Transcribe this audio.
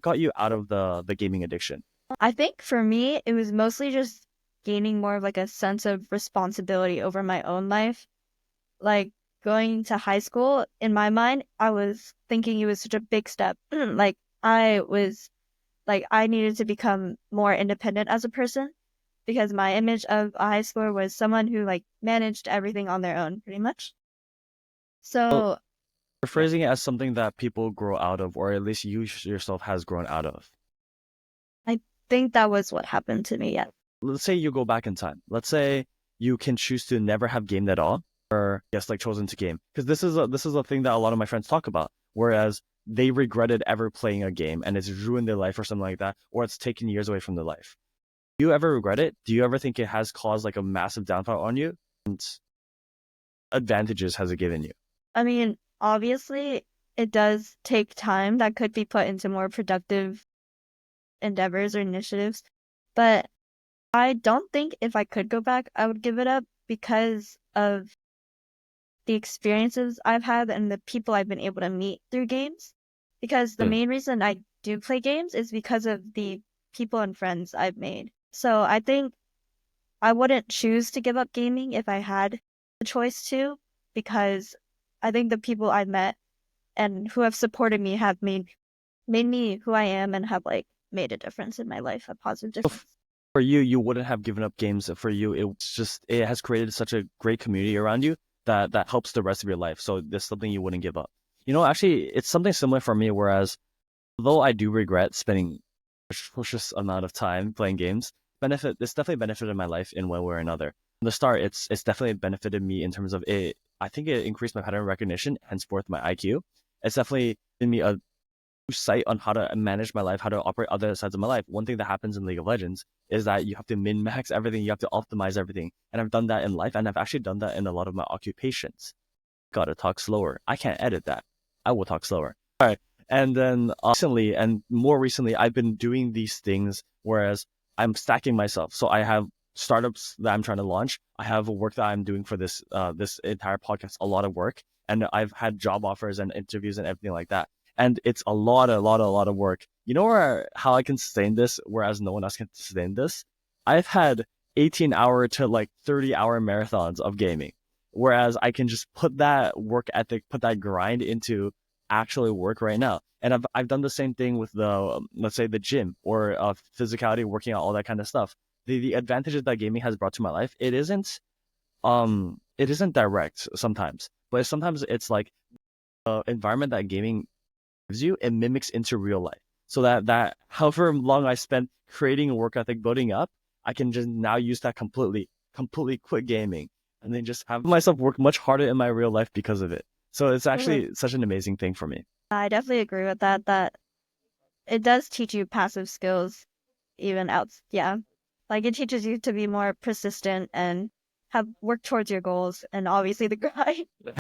got you out of the gaming addiction? I think for me, it was mostly just gaining more of like a sense of responsibility over my own life. Like going to high school, in my mind, I was thinking it was such a big step. Like I was I needed to become more independent as a person because my image of a high schooler was someone who like managed everything on their own pretty much. Well, So you're yeah, phrasing it as something that people grow out of, or at least you yourself has grown out of. I think that was what happened to me. Yeah. Let's say you go back in time. Let's say you can choose to never have gamed at all, or yes, like chosen to game. Because this is a thing that a lot of my friends talk about. Whereas they regretted ever playing a game and it's ruined their life or something like that, or it's taken years away from their life. Do you ever regret it? Do you ever think it has caused like a massive downfall on you? And advantages has it given you? I mean, obviously it does take time that could be put into more productive endeavors or initiatives, but I don't think if I could go back, I would give it up because of the experiences I've had and the people I've been able to meet through games. Because the Hmm. main reason I do play games is because of the people and friends I've made. So I think I wouldn't choose to give up gaming if I had the choice to, because I think the people I've met and who have supported me have made me who I am and have like made a difference in my life, a positive So difference. for you, you wouldn't have given up games. For you, it's just it has created such a great community around you that helps the rest of your life. So there's something you wouldn't give up. Actually, it's something similar for me. Whereas, although I do regret spending a atrocious amount of time playing games, this definitely benefited my life in one way or another. From the start, it's definitely benefited me in terms of it. I think it increased my pattern recognition, henceforth my IQ. It's definitely given me a sight on how to manage my life, how to operate other sides of my life. One thing that happens in League of Legends is that you have to min max everything, you have to optimize everything. And I've done that in life, and I've actually done that in a lot of my occupations. Gotta talk slower. I can't edit that. I will talk slower. All right. And then recently, and more recently, I've been doing these things, whereas I'm stacking myself. So I have startups that I'm trying to launch. I have work that I'm doing for this entire podcast, a lot of work, and I've had job offers and interviews and everything like that. And it's a lot of work. You know how I can sustain this, whereas no one else can sustain this? I've had 18-hour to like 30-hour marathons of gaming, whereas I can just put that work ethic, put that grind into actually work right now. And I've done the same thing with the let's say the gym or physicality, working out, all that kind of stuff. The advantages that gaming has brought to my life, it isn't direct sometimes, but sometimes it's like the environment that gaming gives you, it mimics into real life. So that however long I spent creating a work ethic, building up, I can just now use that completely quit gaming and then just have myself work much harder in my real life because of it. So it's Mhm. actually such an amazing thing for me. I definitely agree with that, that it does teach you passive skills even out. Yeah. Like it teaches you to be more persistent and have work towards your goals and obviously the grind.